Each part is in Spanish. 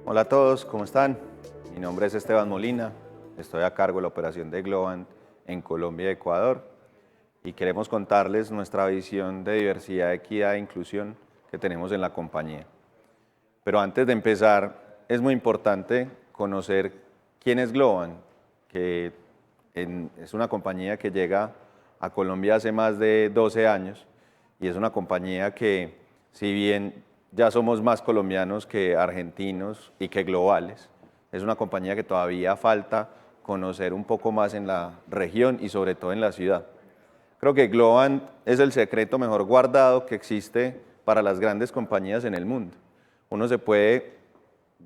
Hola a todos, ¿cómo están? Mi nombre es Esteban Molina, estoy a cargo de la operación de Globant en Colombia y Ecuador y queremos contarles nuestra visión de diversidad, equidad e inclusión que tenemos en la compañía. Pero antes de empezar, es muy importante conocer quién es Globant, que es una compañía que llega a Colombia hace más de 12 años y es una compañía que, si bien ya somos más colombianos que argentinos y que globales, es una compañía que todavía falta conocer un poco más en la región y sobre todo en la ciudad. Creo que Globant es el secreto mejor guardado que existe para las grandes compañías en el mundo. Uno se puede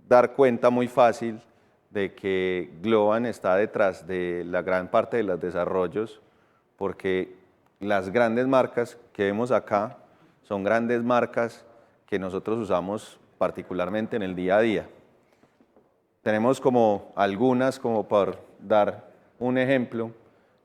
dar cuenta muy fácil de que Globant está detrás de la gran parte de los desarrollos, porque las grandes marcas que vemos acá son grandes marcas que nosotros usamos particularmente en el día a día. Tenemos como algunas, como por dar un ejemplo,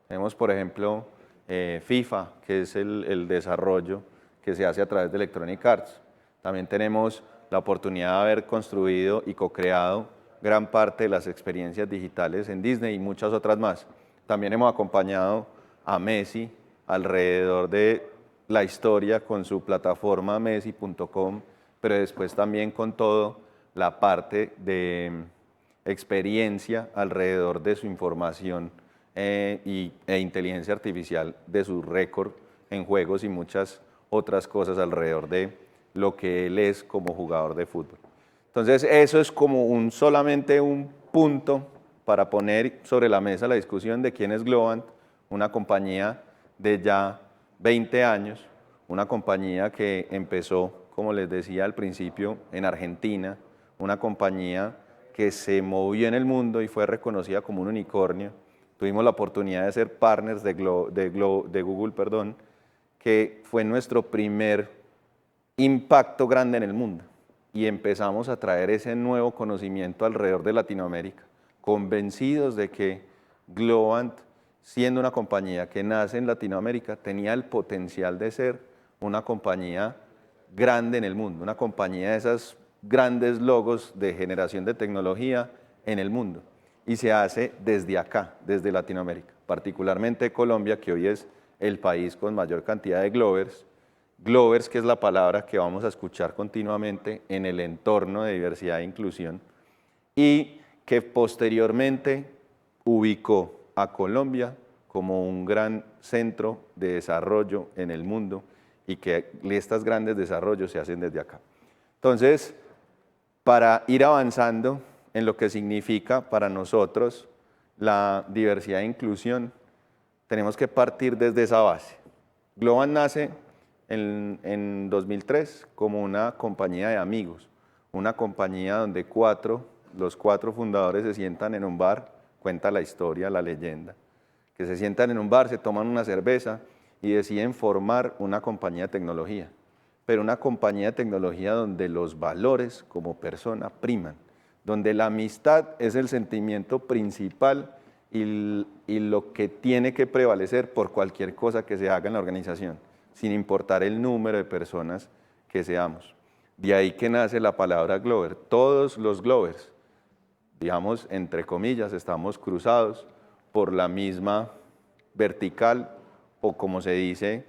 tenemos por ejemplo FIFA, que es el desarrollo que se hace a través de Electronic Arts. También tenemos la oportunidad de haber construido y co-creado gran parte de las experiencias digitales en Disney y muchas otras más. También hemos acompañado a Messi alrededor de la historia con su plataforma messi.com, pero después también con toda la parte de experiencia alrededor de su información e inteligencia artificial, de su récord en juegos y muchas otras cosas alrededor de lo que él es como jugador de fútbol. Entonces eso es como solamente un punto para poner sobre la mesa la discusión de quién es Globant, una compañía de ya 20 años, una compañía que empezó, como les decía al principio, en Argentina, una compañía que se movió en el mundo y fue reconocida como un unicornio. Tuvimos la oportunidad de ser partners de Google, que fue nuestro primer impacto grande en el mundo. Y empezamos a traer ese nuevo conocimiento alrededor de Latinoamérica, convencidos de que Globant, siendo una compañía que nace en Latinoamérica, tenía el potencial de ser una compañía grande en el mundo, una compañía de esas grandes logos de generación de tecnología en el mundo. Y se hace desde acá, desde Latinoamérica, particularmente Colombia, que hoy es el país con mayor cantidad de Glovers. Glovers, que es la palabra que vamos a escuchar continuamente en el entorno de diversidad e inclusión, y que posteriormente ubicó a Colombia como un gran centro de desarrollo en el mundo y que estos grandes desarrollos se hacen desde acá. Entonces, para ir avanzando en lo que significa para nosotros la diversidad e inclusión, tenemos que partir desde esa base. Globant nace en 2003 como una compañía de amigos, una compañía donde los cuatro fundadores se sientan en un bar, cuenta la historia, la leyenda, que se sientan en un bar, se toman una cerveza y deciden formar una compañía de tecnología, pero una compañía de tecnología donde los valores como persona priman, donde la amistad es el sentimiento principal y lo que tiene que prevalecer por cualquier cosa que se haga en la organización, sin importar el número de personas que seamos. De ahí que nace la palabra Glover. Todos los Glovers, digamos, entre comillas, estamos cruzados por la misma vertical o, como se dice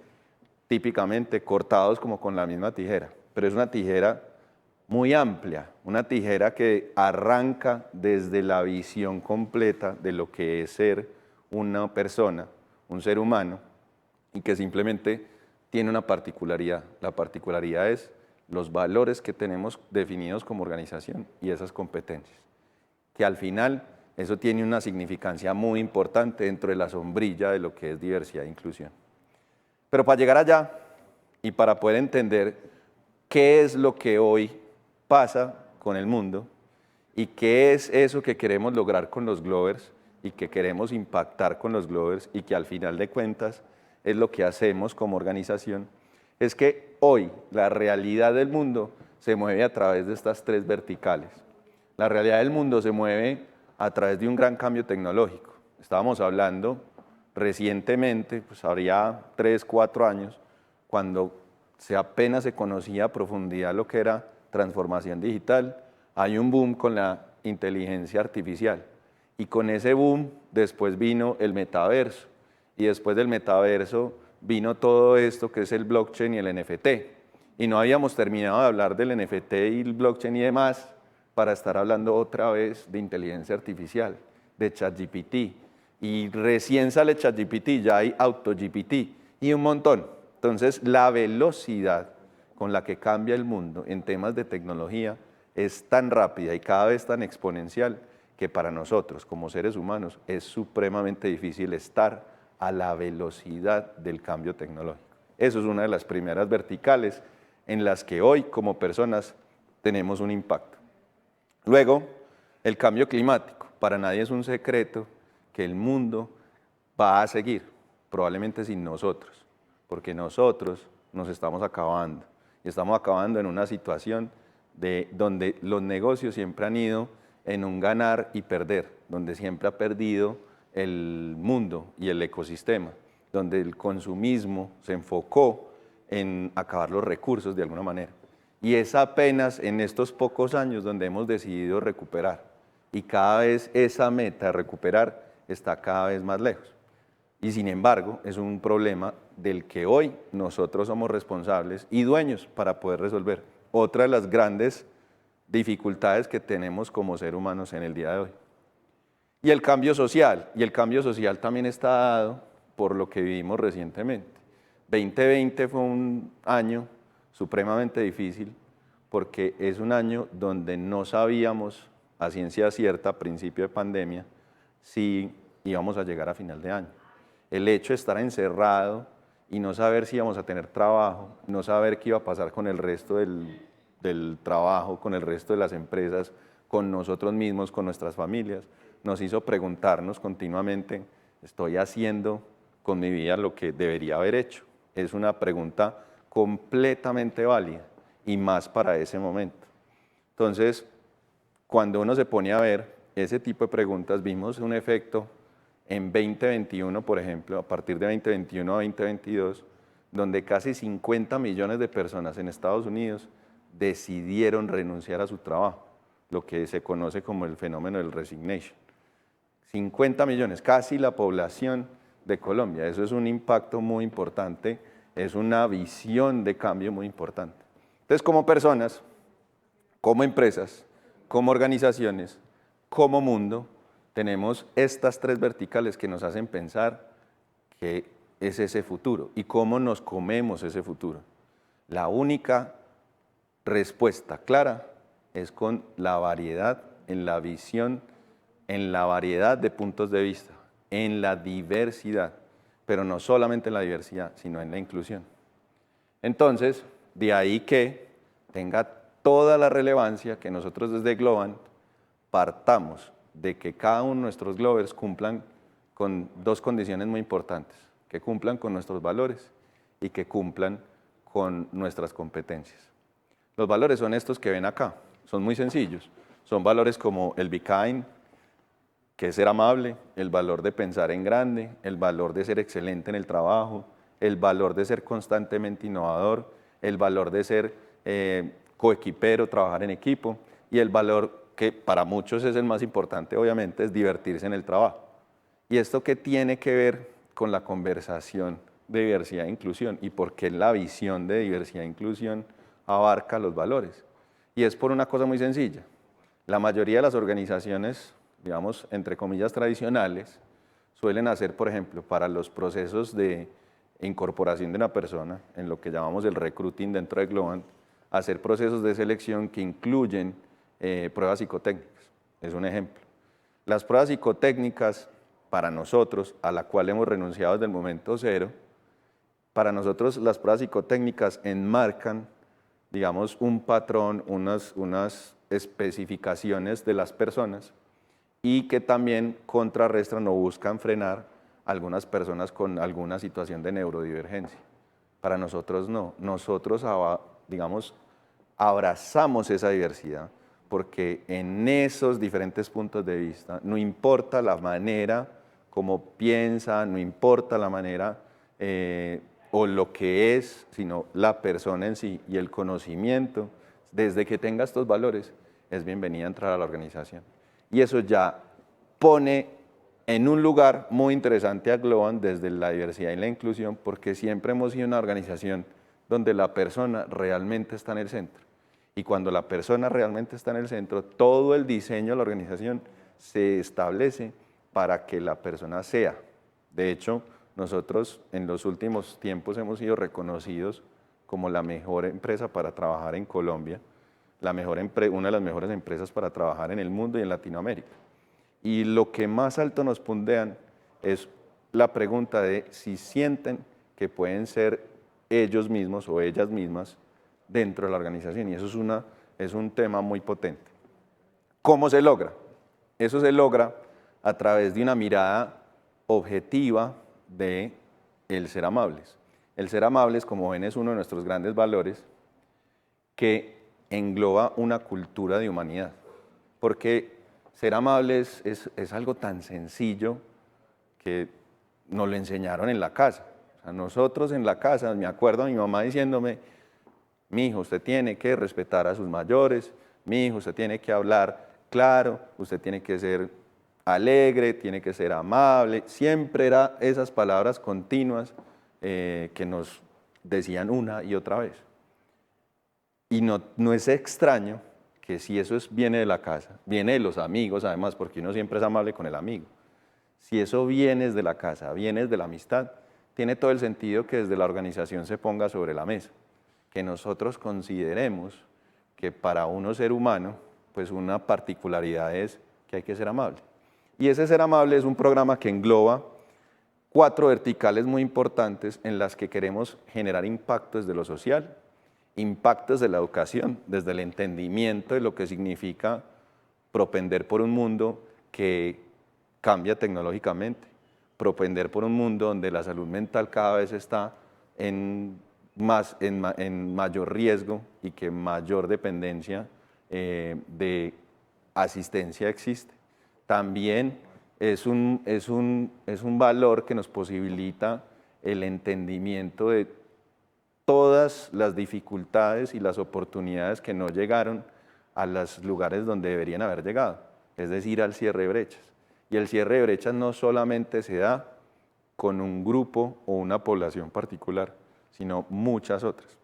típicamente, cortados como con la misma tijera. Pero es una tijera muy amplia, una tijera que arranca desde la visión completa de lo que es ser una persona, un ser humano, y que simplemente tiene una particularidad. La particularidad es los valores que tenemos definidos como organización y esas competencias, que al final eso tiene una significancia muy importante dentro de la sombrilla de lo que es diversidad e inclusión. Pero para llegar allá y para poder entender qué es lo que hoy pasa con el mundo y qué es eso que queremos lograr con los Glovers y que queremos impactar con los Glovers y que al final de cuentas es lo que hacemos como organización, es que hoy la realidad del mundo se mueve a través de estas tres verticales. La realidad del mundo se mueve a través de un gran cambio tecnológico. Estábamos hablando recientemente, pues habría 3, 4 años, cuando apenas se conocía a profundidad lo que era transformación digital, hay un boom con la inteligencia artificial y con ese boom después vino el metaverso y después del metaverso vino todo esto que es el blockchain y el NFT. Y no habíamos terminado de hablar del NFT y el blockchain y demás para estar hablando otra vez de inteligencia artificial, de ChatGPT. Y recién sale ChatGPT, ya hay AutoGPT y un montón. Entonces, la velocidad con la que cambia el mundo en temas de tecnología es tan rápida y cada vez tan exponencial que para nosotros como seres humanos es supremamente difícil estar a la velocidad del cambio tecnológico. Eso es una de las primeras verticales en las que hoy como personas tenemos un impacto. Luego, el cambio climático. Para nadie es un secreto que el mundo va a seguir, probablemente sin nosotros, porque nosotros nos estamos acabando. Y estamos acabando en una situación donde los negocios siempre han ido en un ganar y perder, donde siempre ha perdido el mundo y el ecosistema, donde el consumismo se enfocó en acabar los recursos de alguna manera. Y es apenas en estos pocos años donde hemos decidido recuperar. Y cada vez esa meta de recuperar está cada vez más lejos. Y sin embargo, es un problema del que hoy nosotros somos responsables y dueños para poder resolver. Otra de las grandes dificultades que tenemos como seres humanos en el día de hoy. Y el cambio social también está dado por lo que vivimos recientemente. 2020 fue un año supremamente difícil porque es un año donde no sabíamos a ciencia cierta, a principio de pandemia, si íbamos a llegar a final de año. El hecho de estar encerrado y no saber si íbamos a tener trabajo, no saber qué iba a pasar con el resto del trabajo, con el resto de las empresas, con nosotros mismos, con nuestras familias, nos hizo preguntarnos continuamente, ¿estoy haciendo con mi vida lo que debería haber hecho? Es una pregunta completamente válida y más para ese momento. Entonces, cuando uno se pone a ver ese tipo de preguntas, vimos un efecto en 2021, por ejemplo, a partir de 2021 a 2022, donde casi 50 millones de personas en Estados Unidos decidieron renunciar a su trabajo, lo que se conoce como el fenómeno del resignation. 50 millones, casi la población de Colombia. Eso es un impacto muy importante, es una visión de cambio muy importante. Entonces, como personas, como empresas, como organizaciones, como mundo, tenemos estas tres verticales que nos hacen pensar qué es ese futuro y cómo nos comemos ese futuro. La única respuesta clara es con la variedad en la visión, en la variedad de puntos de vista, en la diversidad, pero no solamente en la diversidad, sino en la inclusión. Entonces, de ahí que tenga toda la relevancia que nosotros desde Globant partamos de que cada uno de nuestros Glovers cumplan con dos condiciones muy importantes, que cumplan con nuestros valores y que cumplan con nuestras competencias. Los valores son estos que ven acá, son muy sencillos, son valores como el Be Kind, que es ser amable, el valor de pensar en grande, el valor de ser excelente en el trabajo, el valor de ser constantemente innovador, el valor de ser coequipero, trabajar en equipo, y el valor que para muchos es el más importante, obviamente, es divertirse en el trabajo. ¿Y esto qué tiene que ver con la conversación de diversidad e inclusión? ¿Y por qué la visión de diversidad e inclusión abarca los valores? Y es por una cosa muy sencilla. La mayoría de las organizaciones, digamos, entre comillas, tradicionales, suelen hacer, por ejemplo, para los procesos de incorporación de una persona, en lo que llamamos el recruiting dentro de Globant, hacer procesos de selección que incluyen pruebas psicotécnicas. Es un ejemplo. Las pruebas psicotécnicas, para nosotros, a la cual hemos renunciado desde el momento cero, para nosotros las pruebas psicotécnicas enmarcan, digamos, un patrón, unas especificaciones de las personas y que también contrarrestan o buscan frenar a algunas personas con alguna situación de neurodivergencia. Para nosotros no, nosotros, digamos, abrazamos esa diversidad porque en esos diferentes puntos de vista, no importa la manera como piensa, no importa la manera o lo que es, sino la persona en sí y el conocimiento, desde que tenga estos valores, es bienvenida a entrar a la organización. Y eso ya pone en un lugar muy interesante a Globant desde la diversidad y la inclusión, porque siempre hemos sido una organización donde la persona realmente está en el centro. Y cuando la persona realmente está en el centro, todo el diseño de la organización se establece para que la persona sea. De hecho, nosotros en los últimos tiempos hemos sido reconocidos como la mejor empresa para trabajar en Colombia, una de las mejores empresas para trabajar en el mundo y en Latinoamérica. Y lo que más alto nos puntean es la pregunta de si sienten que pueden ser ellos mismos o ellas mismas dentro de la organización. Y eso es un tema muy potente. ¿Cómo se logra? Eso se logra a través de una mirada objetiva de el ser amables. El ser amables, como ven, es uno de nuestros grandes valores que engloba una cultura de humanidad. Porque ser amables es algo tan sencillo que nos lo enseñaron en la casa. O sea, nosotros en la casa, me acuerdo a mi mamá diciéndome, mi hijo, usted tiene que respetar a sus mayores, mi hijo, usted tiene que hablar claro, usted tiene que ser alegre, tiene que ser amable. Siempre eran esas palabras continuas que nos decían una y otra vez. Y no es extraño que si eso viene de la casa, viene de los amigos además, porque uno siempre es amable con el amigo. Si eso viene de la casa, viene de la amistad, tiene todo el sentido que desde la organización se ponga sobre la mesa. Que nosotros consideremos que para uno ser humano, pues una particularidad es que hay que ser amable. Y ese ser amable es un programa que engloba 4 verticales muy importantes en las que queremos generar impacto desde lo social, impactos de la educación, desde el entendimiento de lo que significa propender por un mundo que cambia tecnológicamente, propender por un mundo donde la salud mental cada vez está en mayor riesgo y que mayor dependencia de asistencia existe. También es un valor que nos posibilita el entendimiento de todas las dificultades y las oportunidades que no llegaron a los lugares donde deberían haber llegado, es decir, al cierre de brechas. Y el cierre de brechas no solamente se da con un grupo o una población particular, sino muchas otras.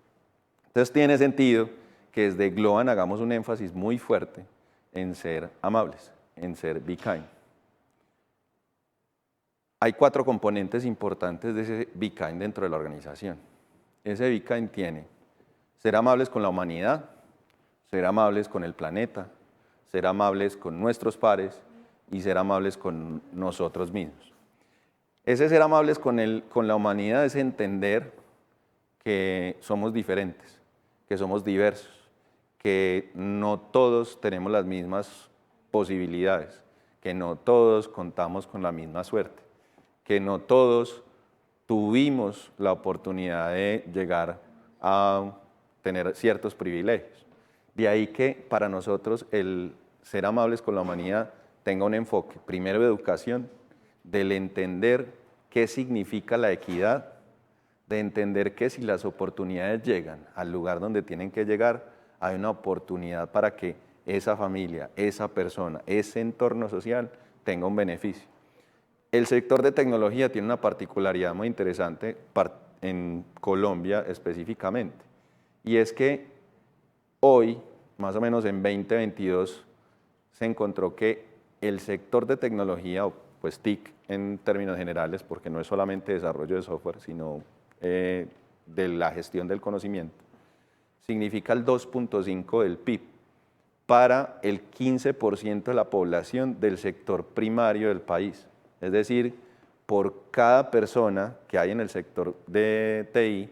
Entonces tiene sentido que desde Globant hagamos un énfasis muy fuerte en ser amables, en ser be kind. Hay 4 componentes importantes de ese be kind dentro de la organización. Ese be kind tiene ser amables con la humanidad, ser amables con el planeta, ser amables con nuestros pares y ser amables con nosotros mismos. Ese ser amables con la humanidad es entender que somos diferentes, que somos diversos, que no todos tenemos las mismas posibilidades, que no todos contamos con la misma suerte, que no todos tuvimos la oportunidad de llegar a tener ciertos privilegios. De ahí que para nosotros el ser amables con la humanidad tenga un enfoque, primero de educación, del entender qué significa la equidad, de entender que si las oportunidades llegan al lugar donde tienen que llegar, hay una oportunidad para que esa familia, esa persona, ese entorno social tenga un beneficio. El sector de tecnología tiene una particularidad muy interesante en Colombia específicamente, y es que hoy, más o menos en 2022, se encontró que el sector de tecnología, o pues TIC en términos generales, porque no es solamente desarrollo de software, sino de la gestión del conocimiento, significa el 2.5 del PIB para el 15% de la población del sector primario del país. Es decir, por cada persona que hay en el sector de TI,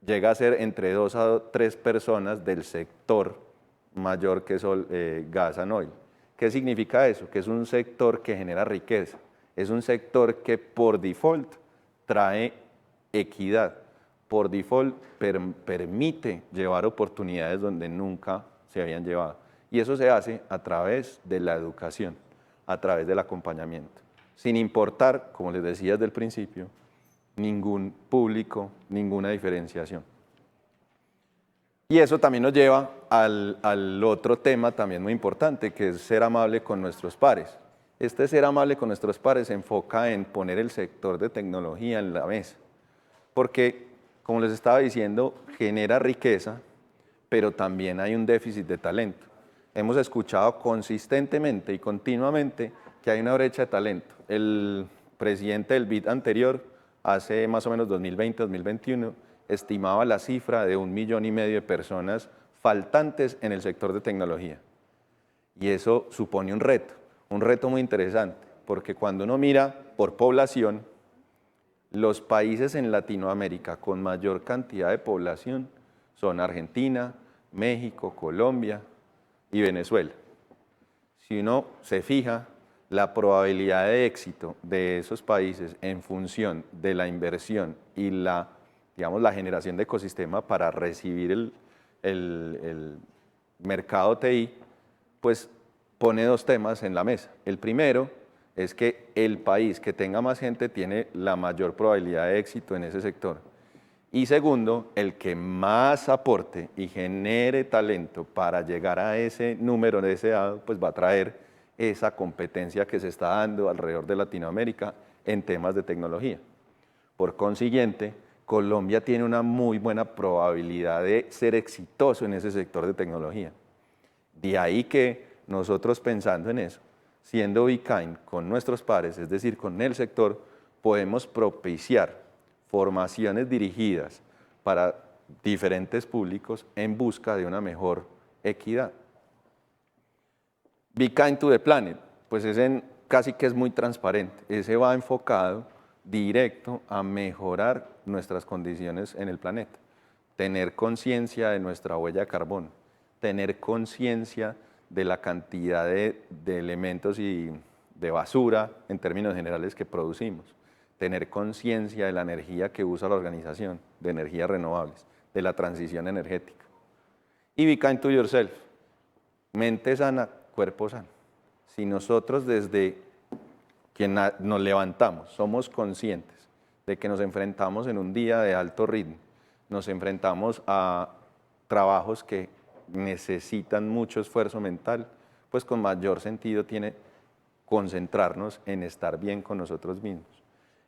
llega a ser entre 2 a 3 personas del sector mayor que es gas and oil. ¿Qué significa eso? Que es un sector que genera riqueza, es un sector que por default trae equidad, por default permite llevar oportunidades donde nunca se habían llevado. Y eso se hace a través de la educación, a través del acompañamiento, sin importar, como les decía desde el principio, ningún público, ninguna diferenciación. Y eso también nos lleva al otro tema también muy importante, que es ser amable con nuestros pares. Este ser amable con nuestros pares se enfoca en poner el sector de tecnología en la mesa, porque, como les estaba diciendo, genera riqueza, pero también hay un déficit de talento. Hemos escuchado consistentemente y continuamente que hay una brecha de talento. El presidente del BID anterior, hace más o menos 2020-2021, estimaba la cifra de 1,5 millones de personas faltantes en el sector de tecnología. Y eso supone un reto muy interesante, porque cuando uno mira por población, los países en Latinoamérica con mayor cantidad de población son Argentina, México, Colombia y Venezuela. Si uno se fija, la probabilidad de éxito de esos países en función de la inversión y digamos, la generación de ecosistema para recibir el mercado TI, pues pone dos temas en la mesa. El primero es que el país que tenga más gente tiene la mayor probabilidad de éxito en ese sector. Y segundo, el que más aporte y genere talento para llegar a ese número deseado, pues va a traer esa competencia que se está dando alrededor de Latinoamérica en temas de tecnología. Por consiguiente, Colombia tiene una muy buena probabilidad de ser exitoso en ese sector de tecnología. De ahí que nosotros, pensando en eso, siendo BeKind con nuestros pares, es decir, con el sector, podemos propiciar formaciones dirigidas para diferentes públicos en busca de una mejor equidad. BeKind to the Planet, pues casi que es muy transparente. Ese va enfocado directo a mejorar nuestras condiciones en el planeta, tener conciencia de nuestra huella de carbono, tener conciencia de la cantidad de elementos y de basura en términos generales que producimos, tener conciencia de la energía que usa la organización, de energías renovables, de la transición energética. Y Be Kind to Yourself, mente sana, cuerpo sano. Si nosotros desde que nos levantamos somos conscientes de que nos enfrentamos en un día de alto ritmo, nos enfrentamos a trabajos que necesitan mucho esfuerzo mental, pues con mayor sentido tiene concentrarnos en estar bien con nosotros mismos,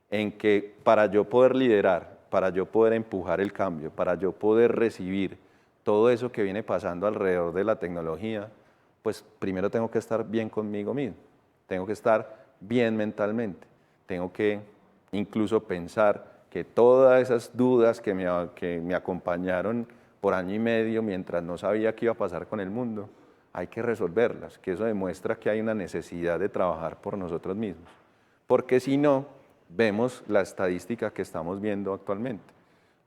en que para yo poder liderar, para yo poder empujar el cambio, para yo poder recibir todo eso que viene pasando alrededor de la tecnología, pues primero tengo que estar bien conmigo mismo, tengo que estar bien mentalmente, tengo que incluso pensar que todas esas dudas que me acompañaron por año y medio mientras no sabía qué iba a pasar con el mundo, hay que resolverlas, que eso demuestra que hay una necesidad de trabajar por nosotros mismos. Porque si no, vemos la estadística que estamos viendo actualmente.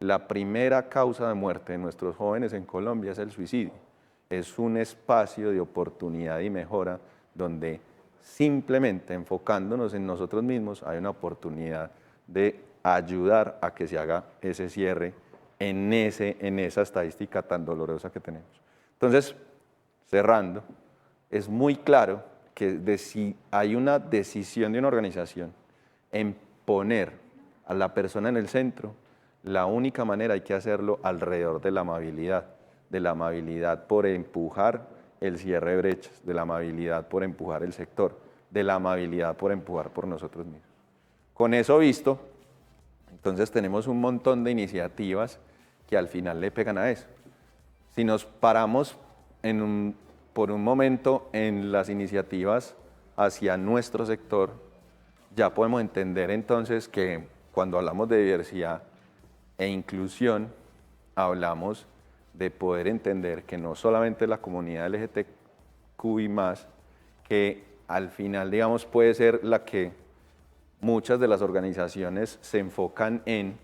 La primera causa de muerte de nuestros jóvenes en Colombia es el suicidio. Es un espacio de oportunidad y mejora donde simplemente enfocándonos en nosotros mismos hay una oportunidad de ayudar a que se haga ese cierre en esa estadística tan dolorosa que tenemos. Entonces, cerrando, es muy claro que si hay una decisión de una organización en poner a la persona en el centro, la única manera hay que hacerlo alrededor de la amabilidad por empujar el cierre de brechas, de la amabilidad por empujar el sector, de la amabilidad por empujar por nosotros mismos. Con eso visto, entonces tenemos un montón de iniciativas que al final le pegan a eso. Si nos paramos por un momento en las iniciativas hacia nuestro sector, ya podemos entender entonces que cuando hablamos de diversidad e inclusión, hablamos de poder entender que no solamente la comunidad LGTQI+, que al final, digamos, puede ser la que muchas de las organizaciones se enfocan en,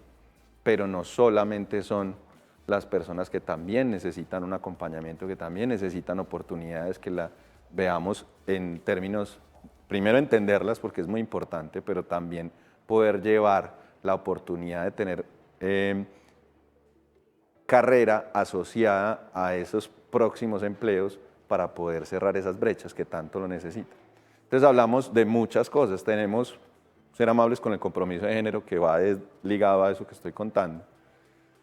pero no solamente son las personas que también necesitan un acompañamiento, que también necesitan oportunidades, que la veamos en términos, primero entenderlas porque es muy importante, pero también poder llevar la oportunidad de tener carrera asociada a esos próximos empleos para poder cerrar esas brechas que tanto lo necesitan. Entonces hablamos de muchas cosas, tenemos ser amables con el compromiso de género que va ligado a eso que estoy contando,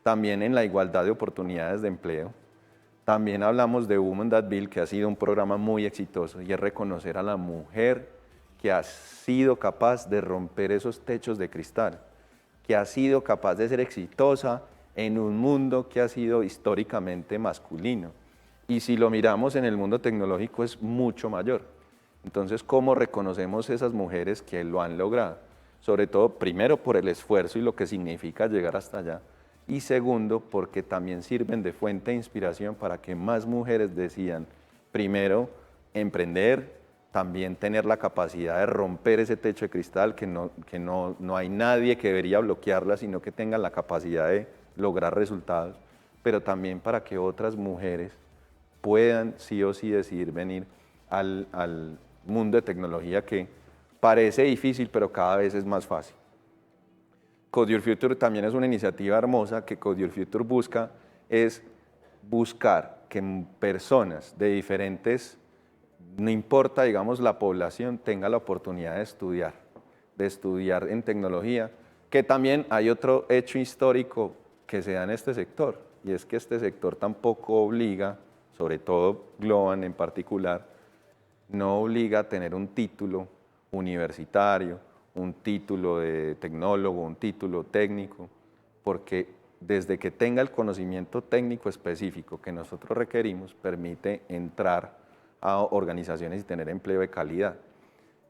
también en la igualdad de oportunidades de empleo, También hablamos de Women That Build, que ha sido un programa muy exitoso, y es reconocer a la mujer que ha sido capaz de romper esos techos de cristal, que ha sido capaz de ser exitosa en un mundo que ha sido históricamente masculino. Y si lo miramos en el mundo tecnológico es mucho mayor. Entonces, ¿cómo reconocemos esas mujeres que lo han logrado? Sobre todo, primero, por el esfuerzo y lo que significa llegar hasta allá. Y segundo, porque también sirven de fuente de inspiración para que más mujeres decidan, primero, emprender, también tener la capacidad de romper ese techo de cristal, que no hay nadie que debería bloquearla, sino que tengan la capacidad de lograr resultados, pero también para que otras mujeres puedan sí o sí decidir venir al mundo de tecnología, que parece difícil, pero cada vez es más fácil. Code Your Future también es una iniciativa hermosa que Code Your Future busca, es buscar que personas de diferentes, no importa, digamos, la población, tenga la oportunidad de estudiar en tecnología, que también hay otro hecho histórico que se da en este sector, y es que este sector tampoco obliga, sobre todo Globant en particular, no obliga a tener un título universitario, un título de tecnólogo, un título técnico, porque desde que tenga el conocimiento técnico específico que nosotros requerimos, permite entrar a organizaciones y tener empleo de calidad.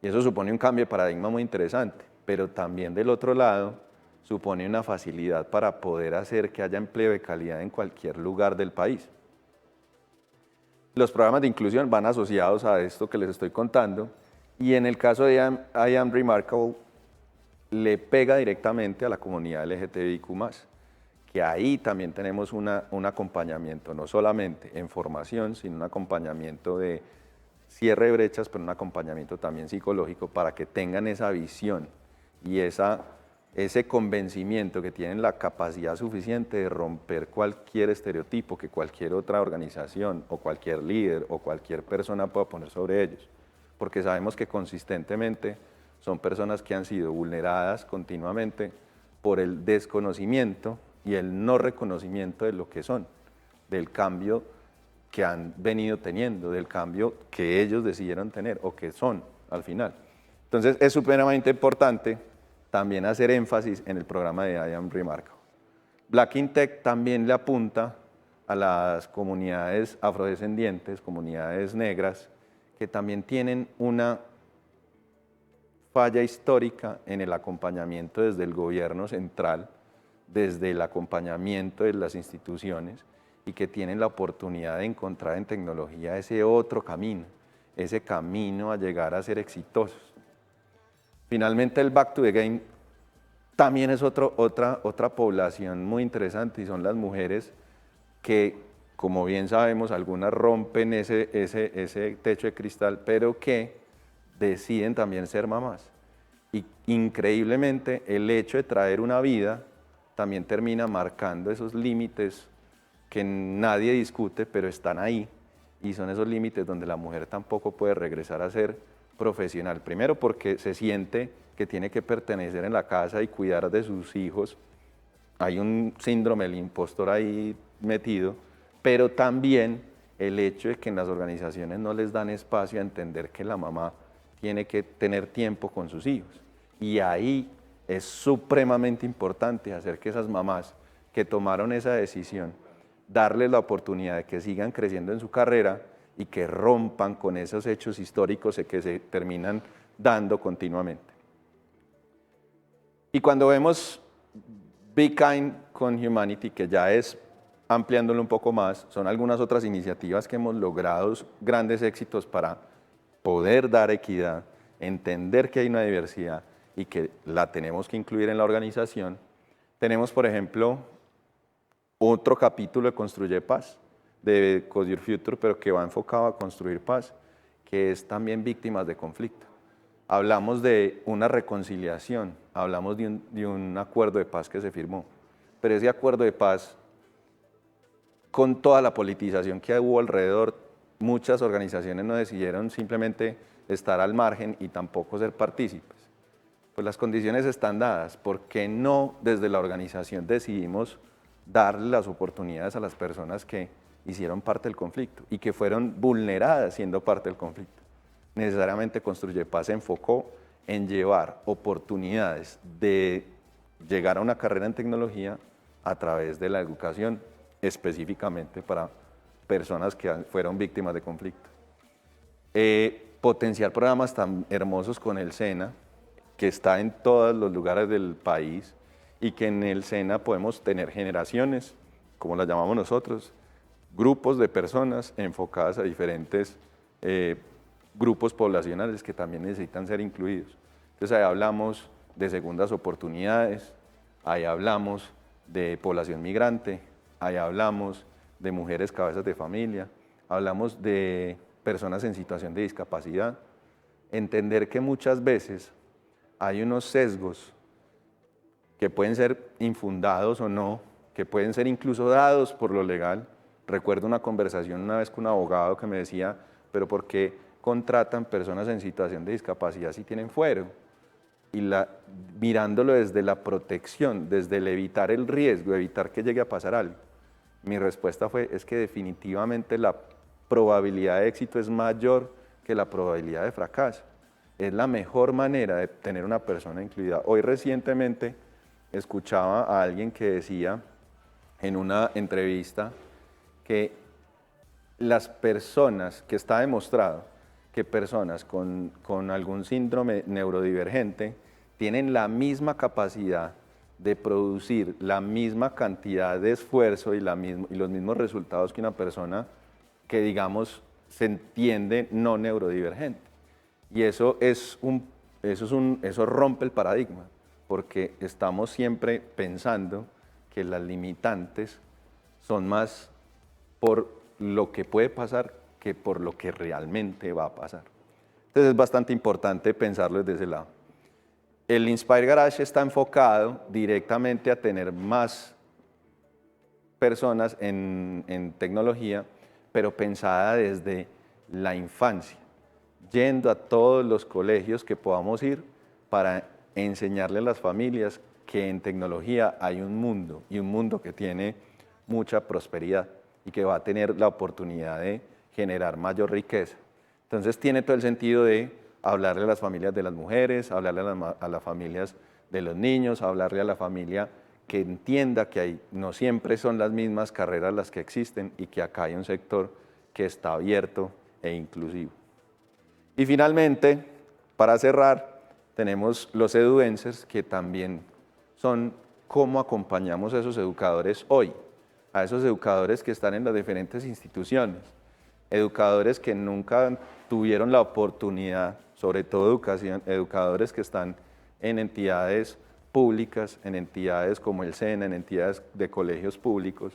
Y eso supone un cambio de paradigma muy interesante, pero también del otro lado supone una facilidad para poder hacer que haya empleo de calidad en cualquier lugar del país. Los programas de inclusión van asociados a esto que les estoy contando, y en el caso de I Am Remarkable, le pega directamente a la comunidad LGTBIQ+, que ahí también tenemos un acompañamiento, no solamente en formación, sino un acompañamiento de cierre de brechas, pero un acompañamiento también psicológico para que tengan esa visión y ese convencimiento que tienen la capacidad suficiente de romper cualquier estereotipo que cualquier otra organización o cualquier líder o cualquier persona pueda poner sobre ellos, porque sabemos que consistentemente son personas que han sido vulneradas continuamente por el desconocimiento y el no reconocimiento de lo que son, del cambio que han venido teniendo, del cambio que ellos decidieron tener o que son al final. Entonces es supremamente importante también hacer énfasis en el programa de I Am Remarkable. Black in Tech también le apunta a las comunidades afrodescendientes, comunidades negras, que también tienen una falla histórica en el acompañamiento desde el gobierno central, desde el acompañamiento de las instituciones, y que tienen la oportunidad de encontrar en tecnología ese otro camino, ese camino a llegar a ser exitosos. Finalmente, el Back to the Game también es otra población muy interesante, y son las mujeres que, como bien sabemos, algunas rompen ese techo de cristal, pero que deciden también ser mamás. Y increíblemente, el hecho de traer una vida también termina marcando esos límites que nadie discute, pero están ahí, y son esos límites donde la mujer tampoco puede regresar a ser profesional. Primero, porque se siente que tiene que pertenecer en la casa y cuidar de sus hijos. Hay un síndrome del impostor ahí metido, pero también el hecho de que en las organizaciones no les dan espacio a entender que la mamá tiene que tener tiempo con sus hijos. Y ahí es supremamente importante hacer que esas mamás que tomaron esa decisión, darles la oportunidad de que sigan creciendo en su carrera y que rompan con esos hechos históricos que se terminan dando continuamente. Y cuando vemos Be Kind con Humanity, que ya es ampliándolo un poco más, son algunas otras iniciativas que hemos logrado grandes éxitos para poder dar equidad, entender que hay una diversidad y que la tenemos que incluir en la organización. Tenemos, por ejemplo, otro capítulo de Construye Paz, de Code Your Future, pero que va enfocado a construir paz, que es también víctimas de conflicto. Hablamos de una reconciliación, hablamos de un acuerdo de paz que se firmó, pero ese acuerdo de paz, con toda la politización que hubo alrededor, muchas organizaciones no decidieron simplemente estar al margen y tampoco ser partícipes. Pues las condiciones están dadas, ¿por qué no desde la organización decidimos darle las oportunidades a las personas que hicieron parte del conflicto y que fueron vulneradas siendo parte del conflicto. Necesariamente Construye Paz se enfocó en llevar oportunidades de llegar a una carrera en tecnología a través de la educación, específicamente para personas que fueron víctimas de conflicto. Potenciar programas tan hermosos con el SENA, que está en todos los lugares del país, y que en el SENA podemos tener generaciones, como las llamamos nosotros, grupos de personas enfocadas a diferentes grupos poblacionales que también necesitan ser incluidos. Entonces ahí hablamos de segundas oportunidades, ahí hablamos de población migrante, ahí hablamos de mujeres cabezas de familia, hablamos de personas en situación de discapacidad. Entender que muchas veces hay unos sesgos que pueden ser infundados o no, que pueden ser incluso dados por lo legal. Recuerdo una conversación una vez con un abogado que me decía, pero ¿por qué contratan personas en situación de discapacidad si tienen fuero? Y mirándolo desde la protección, desde el evitar el riesgo, evitar que llegue a pasar algo. Mi respuesta fue, es que definitivamente la probabilidad de éxito es mayor que la probabilidad de fracaso. Es la mejor manera de tener una persona incluida. Hoy recientemente escuchaba a alguien que decía en una entrevista que las personas, que está demostrado que personas con algún síndrome neurodivergente tienen la misma capacidad de producir la misma cantidad de esfuerzo y los mismos resultados que una persona que, digamos, se entiende no neurodivergente. Y eso rompe el paradigma, porque estamos siempre pensando que las limitantes son más por lo que puede pasar que por lo que realmente va a pasar. Entonces es bastante importante pensarlo desde ese lado. El Inspire Garage está enfocado directamente a tener más personas en tecnología, pero pensada desde la infancia, yendo a todos los colegios que podamos ir para enseñarle a las familias que en tecnología hay un mundo, y un mundo que tiene mucha prosperidad y que va a tener la oportunidad de generar mayor riqueza. Entonces tiene todo el sentido de hablarle a las familias de las mujeres, hablarle a las familias de los niños, hablarle a la familia que entienda que no siempre son las mismas carreras las que existen y que acá hay un sector que está abierto e inclusivo. Y finalmente, para cerrar, tenemos los eduencers, que también son cómo acompañamos a esos educadores hoy, a esos educadores que están en las diferentes instituciones, educadores que nunca tuvieron la oportunidad, sobre todo educadores que están en entidades públicas, en entidades como el SENA, en entidades de colegios públicos,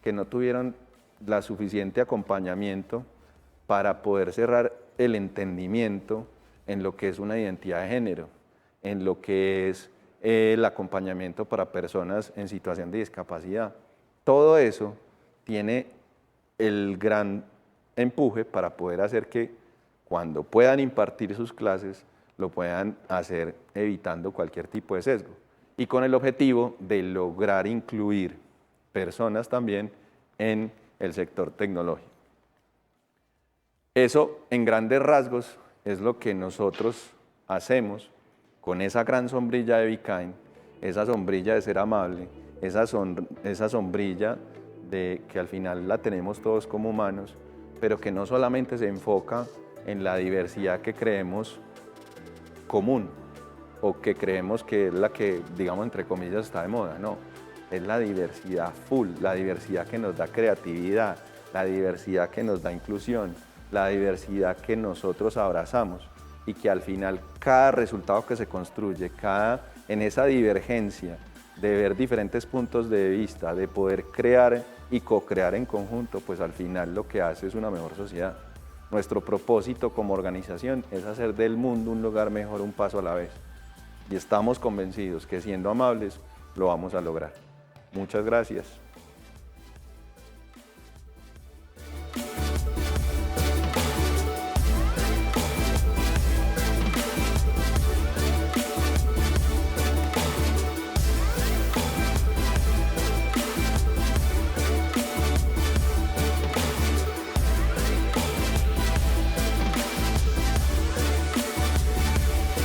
que no tuvieron la suficiente acompañamiento para poder cerrar el entendimiento en lo que es una identidad de género, en lo que es el acompañamiento para personas en situación de discapacidad. Todo eso tiene el gran empuje para poder hacer que cuando puedan impartir sus clases, lo puedan hacer evitando cualquier tipo de sesgo y con el objetivo de lograr incluir personas también en el sector tecnológico. Eso, en grandes rasgos, es lo que nosotros hacemos con esa gran sombrilla de Be Kind, esa sombrilla de ser amable, esa sombrilla de que al final la tenemos todos como humanos, pero que no solamente se enfoca en la diversidad que creemos común o que creemos que es la que, digamos, entre comillas, está de moda, no. Es la diversidad full, la diversidad que nos da creatividad, la diversidad que nos da inclusión, la diversidad que nosotros abrazamos y que al final cada resultado que se construye, en esa divergencia de ver diferentes puntos de vista, de poder crear y co-crear en conjunto, pues al final lo que hace es una mejor sociedad. Nuestro propósito como organización es hacer del mundo un lugar mejor, un paso a la vez. Y estamos convencidos que siendo amables lo vamos a lograr. Muchas gracias.